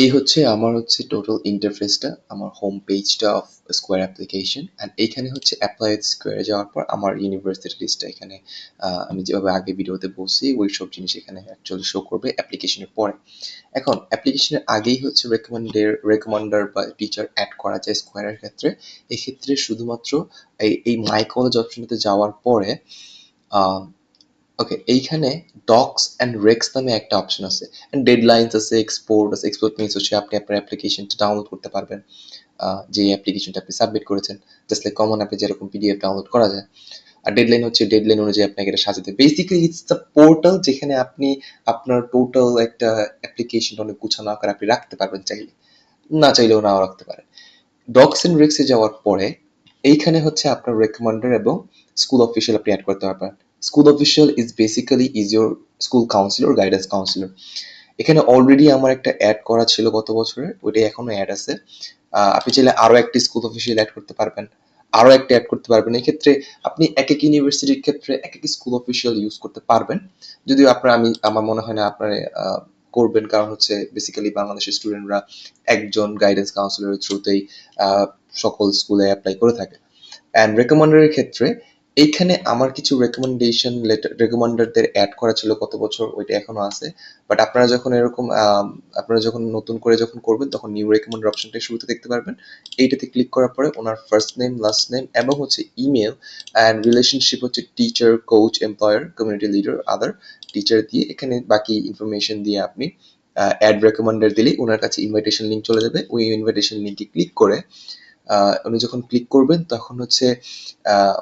এই হচ্ছে আমার টোটাল ইন্টারফেসটা, আমার হোম পেজটা অফ স্কোয়ার অ্যাপ্লিকেশন। অ্যান্ড এইখানে হচ্ছে অ্যাপ্লাই উইথ স্কোয়ারে যাওয়ার পর আমার ইউনিভার্সিটি লিস্টটা এখানে আমি যেভাবে আগে ভিডিওতে বলছি ওই সব জিনিস এখানে অ্যাকচুয়ালি শো করবে অ্যাপ্লিকেশনের পরে। এখন অ্যাপ্লিকেশনের আগেই হচ্ছে রেকমান্ডার বা টিচার অ্যাড করা যায় স্কোয়ারের ক্ষেত্রে। এক্ষেত্রে শুধুমাত্র এই মাই কলেজ অপশনটাতে যাওয়ার পরে ওকে, এইখানে ডক্স অ্যান্ড রেক্স নামে একটা অপশন আছে, অ্যান্ড ডেডলাইনস আছে, এক্সপোর্ট আছে। এক্সপোর্ট মিনস হচ্ছে আপনি আপনার অ্যাপ্লিকেশনটা ডাউনলোড করতে পারবেন, যে অ্যাপ্লিকেশনটা আপনি সাবমিট করেছেন, জাস্ট লাইক কমন অ্যাপে যেরকম পিডিএফ ডাউনলোড করা যায়। আর ডেডলাইন হচ্ছে ডেডলাইন অনুযায়ী আপনাকে এটা সাজাতে, বেসিক্যালি ইটস দ্য পোর্টাল যেখানে আপনি আপনার টোটাল একটা অ্যাপ্লিকেশন অনেক গুছানো আকারে আপনি রাখতে পারবেন, চাইলে, না চাইলেও নাও রাখতে পারেন। ডক্স এন্ড রেক্সে যাওয়ার পরে এইখানে হচ্ছে আপনার রেকমান্ডার এবং স্কুল অফিসিয়াল আপনি অ্যাড করতে পারবেন। School official is basically is your school councillor, guidance councillor. এখানে অলরেডি আমার একটা অ্যাড করা ছিল গত বছরের, ওইটাই এখনো অ্যাড আছে। আপনি চাইলে আরো একটি স্কুল অফিসিয়াল অ্যাড করতে পারবেন, আরো একটা অ্যাড করতে পারবেন। এই ক্ষেত্রে আপনি এক এক ইউনিভার্সিটির ক্ষেত্রে এক এক স্কুল অফিসিয়াল ইউজ করতে পারবেন। যদিও আমার মনে হয় না আপনার করবেন, কারণ হচ্ছে বেসিক্যালি বাংলাদেশের স্টুডেন্টরা একজন গাইডেন্স কাউন্সিলরের থ্রুতেই সকল স্কুলে অ্যাপ্লাই করে থাকে। অ্যান্ড রেকমেন্ডারের ক্ষেত্রে এইখানে আমার কিছু রেকমেন্ডেশন লেটার রেকমেন্ডারদের অ্যাড করা ছিল গত বছর, ওইটা এখনো আছে। বাট আপনারা যখন আপনারা যখন নতুন করে যখন করবেন তখন নিউ রেকমেন্ডার অপশনটা শুরুতে দেখতে পারবেন। এইটাতে ক্লিক করার পরে ওনার ফার্স্ট নেম, লাস্ট নেম এবং হচ্ছে ইমেল অ্যান্ড রিলেশনশিপ হচ্ছে teacher, coach, employer, community leader, other teacher দিয়ে এখানে বাকি ইনফরমেশন দিয়ে আপনি অ্যাড রেকমেন্ডার দিলেই ওনার কাছে ইনভাইটেশন লিঙ্ক চলে যাবে। ওই ইনভাইটেশন লিঙ্কে ক্লিক করে উনি যখন ক্লিক করবেন তখন হচ্ছে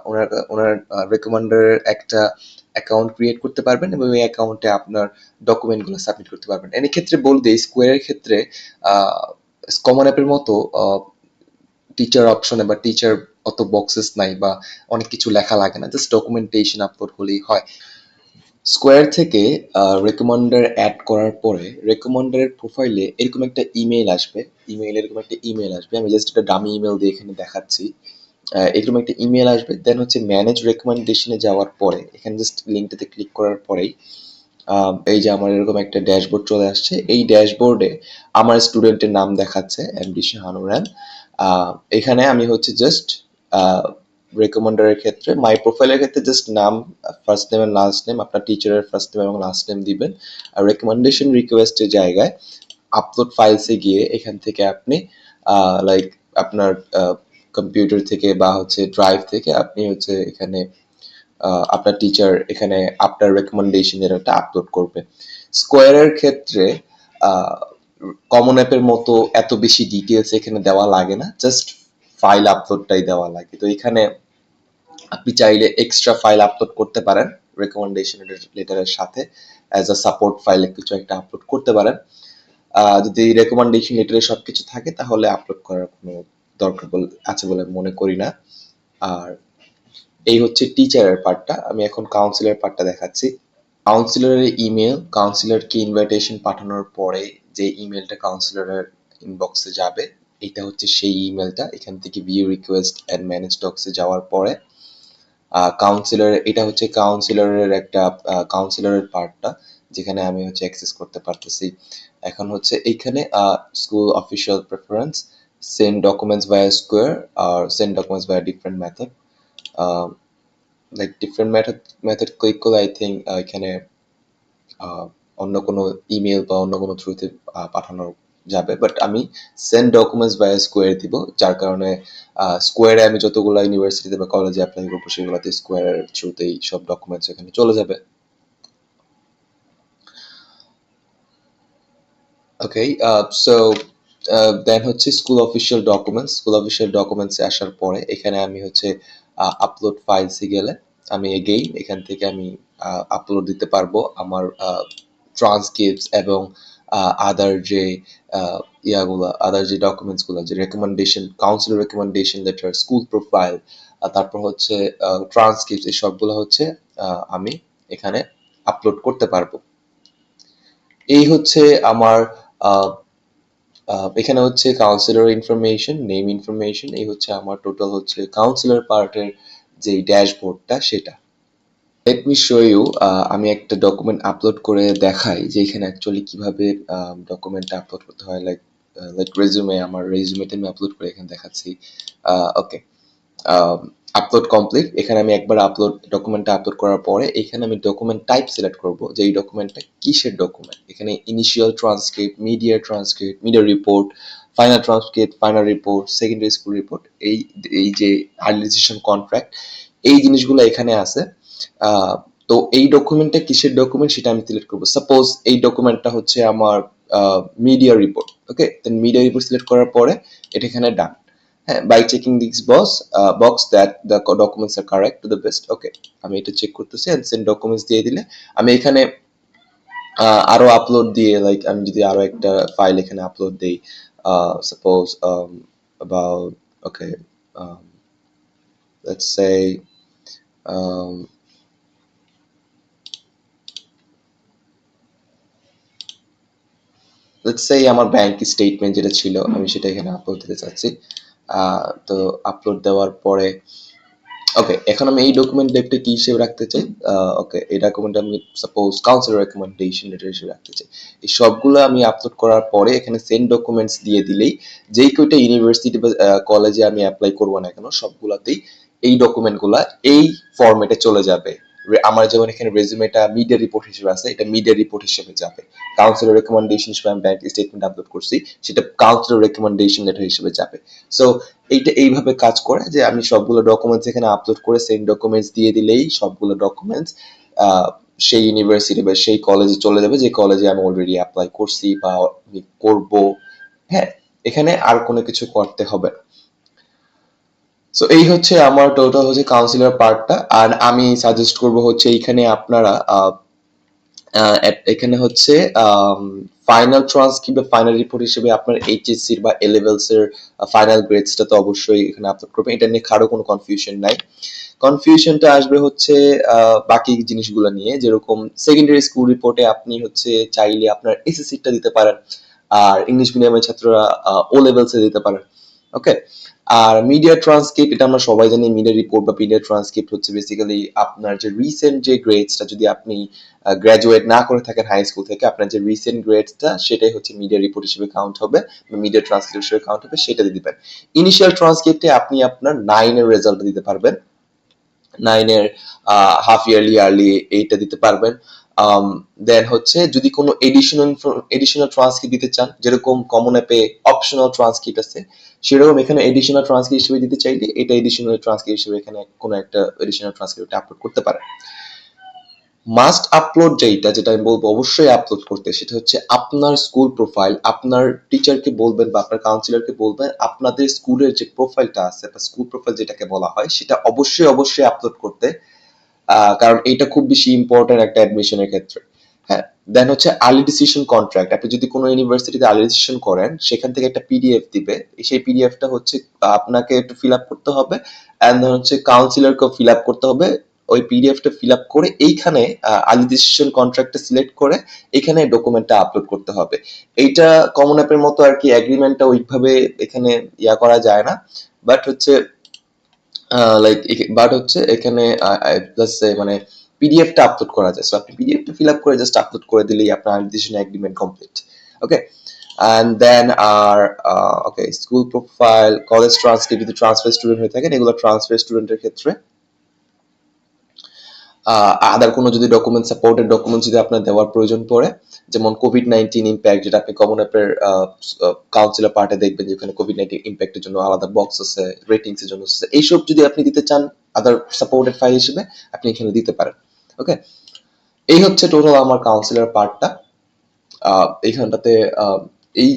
ওনার ওনার রেকমেন্ডারের একটা অ্যাকাউন্ট ক্রিয়েট করতে পারবেন এবং এই অ্যাকাউন্টে আপনার ডকুমেন্টগুলো সাবমিট করতে পারবেন। এর ক্ষেত্রে বলে দিই, স্কোয়ারের ক্ষেত্রে কমন অ্যাপের মতো টিচার অপশনে বা টিচার অত বক্সেস নাই বা অনেক কিছু লেখা লাগে না, জাস্ট ডকুমেন্টেশন আপলোড হলেই হয়। স্কোয়ার থেকে রেকমেন্ডার অ্যাড করার পরে রেকমেন্ডারের প্রোফাইলে এরকম একটা ইমেল আসবে, আমি জাস্ট একটা ডামি ইমেল দিয়ে এখানে দেখাচ্ছি। এরকম একটা ইমেল আসবে, দেন হচ্ছে ম্যানেজ রেকমেন্ডেশনে যাওয়ার পরে এখানে জাস্ট লিঙ্কটাতে ক্লিক করার পরেই এই যে আমার এরকম একটা ড্যাশবোর্ড চলে আসছে। এই ড্যাশবোর্ডে আমার স্টুডেন্টের নাম দেখাচ্ছে, এমডি শাহানুরান। এখানে আমি হচ্ছে জাস্ট রেকমেন্ডারের ক্ষেত্রে মাই প্রোফাইলের ক্ষেত্রে জাস্ট নাম, first name and last name, আপনার টিচারের ফার্স্ট নেম এবং লাস্ট নেম দিবেন। আর রেকমেন্ডেশন রিকোয়েস্টের জায়গায় আপলোড ফাইলসে গিয়ে এখান থেকে আপনি লাইক আপনার কম্পিউটার থেকে বা হচ্ছে ড্রাইভ থেকে আপনি হচ্ছে এখানে আপনার টিচার এখানে আপনার রেকমেন্ডেশনের একটা আপলোড করবে। স্কোয়ারের ক্ষেত্রে কমন অ্যাপের মতো এত বেশি ডিটেলস এখানে দেওয়া লাগে না, জাস্ট ফাইল আপলোডটাই দেওয়া লাগে। তো এখানে আপনি চাইলে এক্সট্রা ফাইল আপলোড করতে পারেন রেকমেন্ডেশন লেটারের সাথে, অ্যাজ আ সাপোর্ট ফাইলে কিছু একটা আপলোড করতে পারেন। যদি রেকমেন্ডেশন লেটারে সবকিছু থাকে তাহলে আপলোড করার কোনো দরকার আছে বলে মনে করি না। আর এই হচ্ছে টিচারের পার্টটা। আমি এখন কাউন্সিলর পার্টটা দেখাচ্ছি। কাউন্সিলরের ইমেল, কাউন্সিলরকে ইনভাইটেশন পাঠানোর পরে যে ইমেলটা কাউন্সিলরের ইনবক্সে যাবে, এটা হচ্ছে সেই ইমেলটা। এখান থেকে ভিউ রিকোয়েস্ট অ্যান্ড ম্যানেজ ডক্সে যাওয়ার পরে কাউন্সিলর, এটা হচ্ছে কাউন্সিলরের একটা কাউন্সিলরের পার্টটা যেখানে আমি হচ্ছে অ্যাক্সেস করতে পারতেছি। এখন হচ্ছে এইখানে school official preference, send documents via square আর send documents via different method. Like different method click করলে আই থিঙ্ক এখানে অন্য কোনো ইমেল বা অন্য কোনো থ্রুতে পাঠানো যাবে, বাট আমি সেন্ড ডকুমেন্টস বাই স্কোয়ার দিব, যার কারণে স্কোয়ারে আমি যতগুলো ইউনিভার্সিটিতে বা কলেজে অ্যাপ্লাই করবো সেগুলোতে স্কোয়ারের থ্রুতেই সব ডকুমেন্টস এখানে চলে যাবে। ওকে, সো দেন হচ্ছে স্কুল অফিসিয়াল ডকুমেন্টসে আসার পরে এখানে আমি হচ্ছে আপলোড ফাইলসে গেলে আমি এগেইন এখান থেকে আমি আপলোড দিতে পারবো আমার ট্রান্সক্রিপ্টস এবং আদার যে আদার যে ডকুমেন্টসগুলো, যে recommendation, council recommendation letter, school profile, তারপর হচ্ছে ট্রান্সক্রিপ্টস, এই সবগুলো হচ্ছে আমি এখানে আপলোড করতে পারবো। এই হচ্ছে আমার এখানে হচ্ছে কাউন্সিলর ইনফরমেশন, নেম ইনফরমেশন, এই হচ্ছে আমার টোটাল হচ্ছে কাউন্সিলর পার্টের যে ড্যাশবোর্ডটা সেটা। Let me show you. আমি একটা ডকুমেন্ট আপলোড করে দেখাই যে এখানে অ্যাকচুয়ালি কিভাবে ডকুমেন্টটা আপলোড করতে হয়। লাইক রেজুমে, আমার রেজুমেটা আমি আপলোড করে এখানে দেখাচ্ছি। ওকে, আপলোড কমপ্লিট। এখানে আমি একবার ডকুমেন্টটা আপলোড করার পরে এখানে আমি ডকুমেন্ট টাইপ সিলেক্ট করব যে এই ডকুমেন্টটা কিসের ডকুমেন্ট। এখানে initial transcript, media report, final transcript, final report, secondary school report, এই এই যে আর্লি রেজিস্ট্রেশন কন্ট্রাক্ট, এই জিনিসগুলো এখানে আছে। তো এই ডকুমেন্টটা কিসের ডকুমেন্ট সেটা আমি সিলেক্ট করবো। সাপোজ এই ডকুমেন্টটা হচ্ছে আমার media report. Okay, then media report select করার পরে এটা এখানে ডান। হ্যাঁ, by checking this box that the documents are correct to the best. Okay, আমি এটা চেক করতেছি এন্ড সেন্ড ডকুমেন্টস দিয়ে দিলে আমি এখানে আরো আপলোড দিয়ে, লাইক আমি যদি আরো একটা ফাইল এখানে আপলোড দেই, suppose about, okay, um, let's say, um, আমার ব্যাংক স্টেটমেন্ট যেটা ছিল আমি সেটা এখানে আপলোড দিতে চাচ্ছি। তো আপলোড দেওয়ার পরে ওকে, এখন আমি এই ডকুমেন্ট টাইপটা কি হিসেবে রাখতে চাই। ওকে, এই ডকুমেন্ট আমি সাপোজ কাউন্সিল রেকমেন্ডেশন লেটার হিসেবে রাখতে চাই। এই সবগুলো আমি আপলোড করার পরে এখানে সেন্ড ডকুমেন্টস দিয়ে দিলেই যেই কয়টা ইউনিভার্সিটি বা কলেজে আমি অ্যাপ্লাই করবো না কেন সবগুলাতেই এই ডকুমেন্টগুলা এই ফরম্যাটে চলে যাবে। আমার যেমন এখানে রেজুমেটা মিডিয়া রিপোর্ট হিসেবে আছে, এটা মিডিয়া রিপোর্ট হিসেবে যাবে। কাউন্সিলের রেকমেন্ডেশন হিসেবে আমি ব্যাংক স্টেটমেন্ট আপলোড করছি, সেটা কাউন্সিলের রেকমেন্ডেশন লেটার হিসেবে যাবে। সো এইটা এইভাবে কাজ করে যে আমি সবগুলো ডকুমেন্টস এখানে আপলোড করে সেন্ড ডকুমেন্টস দিয়ে দিলেই সবগুলো ডকুমেন্টস সেই ইউনিভার্সিটি বা সেই কলেজে চলে যাবে যে কলেজে আমি অলরেডি অ্যাপ্লাই করছি বা আমি করব। হ্যাঁ, এখানে আর কোনো কিছু করতে হবে না। সো এই হচ্ছে আমার টোটাল হচ্ছে কাউন্সিলর পার্টটা। আর আমি সাজেস্ট করব হচ্ছে এইখানে আপনারা এখানে হচ্ছে ফাইনাল ট্রান্সক্রিপ্ট বা ফাইনাল রিপোর্ট হিসেবে আপনার এইচএসসি বা এ লেভেলস এর ফাইনাল গ্রেডসটা তো অবশ্যই এখানে আপলোড করবেন। এটা নিয়ে কারো কোনো কনফিউশন নাই। কনফিউশনটা আসবে হচ্ছে বাকি জিনিসগুলো নিয়ে, যেরকম সেকেন্ডারি স্কুল রিপোর্টে আপনি হচ্ছে চাইলে আপনার এসএসসিটা দিতে পারেন, আর ইংলিশ মিডিয়ামের ছাত্ররা ও লেভেলসে দিতে পারেন। ওকে, আর মিডিয়া ট্রান্সক্রিপ্ট এটা আমরা সবাই জানি। মিডিয়া রিপোর্ট বা মিডিয়া ট্রান্সক্রিপ্ট হচ্ছে বেসিক্যালি আপনার যে রিসেন্ট যে গ্রেডসটা, যদি আপনি গ্রাজুয়েট না করে থাকেন হাই স্কুল থেকে, আপনার যে রিসেন্ট গ্রেডসটা সেটাই হচ্ছে মিডিয়া রিপোর্ট হিসেবে কাউন্ট হবে বা মিডিয়া ট্রান্সক্রিপ্ট হিসেবে কাউন্ট হবে, সেটা দিয়ে দিবেন। ইনিশিয়াল ট্রান্সক্রিপ্টে আপনি আপনার 9 এর রেজাল্ট দিতে পারবেন, 9 এর হাফ ইয়ারলি, ইয়ারলি এইটা দিতে পারবেন। দেন হচ্ছে যদি কোনো এডিশনাল ট্রান্সক্রিপ্ট দিতে চান, যেরকম কমন অ্যাপে অপশনাল ট্রান্সক্রিপ্ট আছে, সেরকম এখানে এডিশনাল ট্রান্সক্রিপ্ট হিসেবে দিতে চাইলে এটা এডিশনাল ট্রান্সক্রিপ্ট হিসেবে এখানে কোনো একটা এডিশনাল ট্রান্সক্রিপ্ট আপলোড করতে পারেন। মাস্ট আপলোড যেটা আমি বলবো অবশ্যই আপলোড করতে, সেটা হচ্ছে আপনার স্কুল প্রোফাইল। আপনার টিচারকে বলবেন বা আপনার কাউন্সিলরকে বলবেন আপনাদের স্কুলের যে প্রোফাইলটা আছে বা স্কুল প্রোফাইল যেটাকে বলা হয় সেটা অবশ্যই অবশ্যই আপলোড করতে। কারণ এটা খুব বেশি ইম্পর্টেন্ট একটা অ্যাডমিশনের ক্ষেত্রে। হ্যাঁ, দেন হচ্ছে আর্লি ডিসিশন কন্ট্রাক্ট। আপনি যদি কোনো ইউনিভার্সিটিতে আর্লি ডিসিশন করেন সেখান থেকে একটা পিডিএফ দিবে, সেই পিডিএফটা হচ্ছে আপনাকে একটু ফিল আপ করতে হবে, অ্যান্ড দেন হচ্ছে কাউন্সিলরকেও ফিল আপ করতে হবে। ওই পিডিএফটা ফিল আপ করে এইখানে আর্লি ডিসিশন কন্ট্রাক্টটা সিলেক্ট করে এখানে ডকুমেন্টটা আপলোড করতে হবে। এইটা কমন অ্যাপের মতো আর কি, এগ্রিমেন্টটা ওইভাবে এখানে করা যায় না, বাট হচ্ছে লাইক বাট হচ্ছে এখানে মানে পিডিএফটা আপলোড করা যায়। সো আপনি পিডিএফটা ফিল আপ করে জাস্ট আপলোড করে দিলেই আপনার decision agreement complete. Okay, and then আর okay, school profile, college transcript যদি ট্রান্সফার স্টুডেন্ট হয়ে থাকেন, এগুলো ট্রান্সফার স্টুডেন্টের ক্ষেত্রে। আদার কোনো যদি ডকুমেন্ট, সাপোর্টেড ডকুমেন্ট যদি আপনার দেওয়ার প্রয়োজন পড়ে, যেমন কোভিড-19 ইম্প্যাক্ট, যেটা আপনি কমন অ্যাপের কাউন্সিলর পার্টে দেখবেন যেখানে কোভিড-19 ইম্প্যাক্টের জন্য আলাদা বক্স আছে, রেটিংস এর জন্য আছে, এইসব যদি আপনি দিতে চান আদার সাপোর্টেড ফাইল হিসেবে আপনি এখানে দিতে পারেন। ওকে, এই হচ্ছে টোটাল আমার কাউন্সিলর পার্টটা। এইখানটাতে এই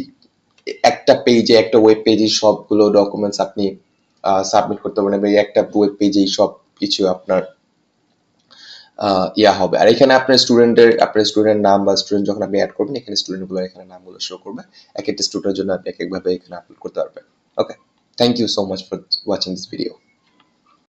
একটা পেজে, একটা ওয়েব পেজে সবগুলো ডকুমেন্টস আপনি সাবমিট করতে পারেন, এবং এই একটা ওয়েব পেজেই সব কিছু আপনার হবে। আর এখানে আপনার স্টুডেন্ট নাম বা স্টুডেন্ট যখন আপনি অ্যাড করবেন এখানে স্টুডেন্টগুলো এখানে নামগুলো শো করবে। এক একটা স্টুডেন্টের জন্য আপনি এক একভাবে এখানে আপলোড করতে পারবেন। Okay, thank you so much for watching this video.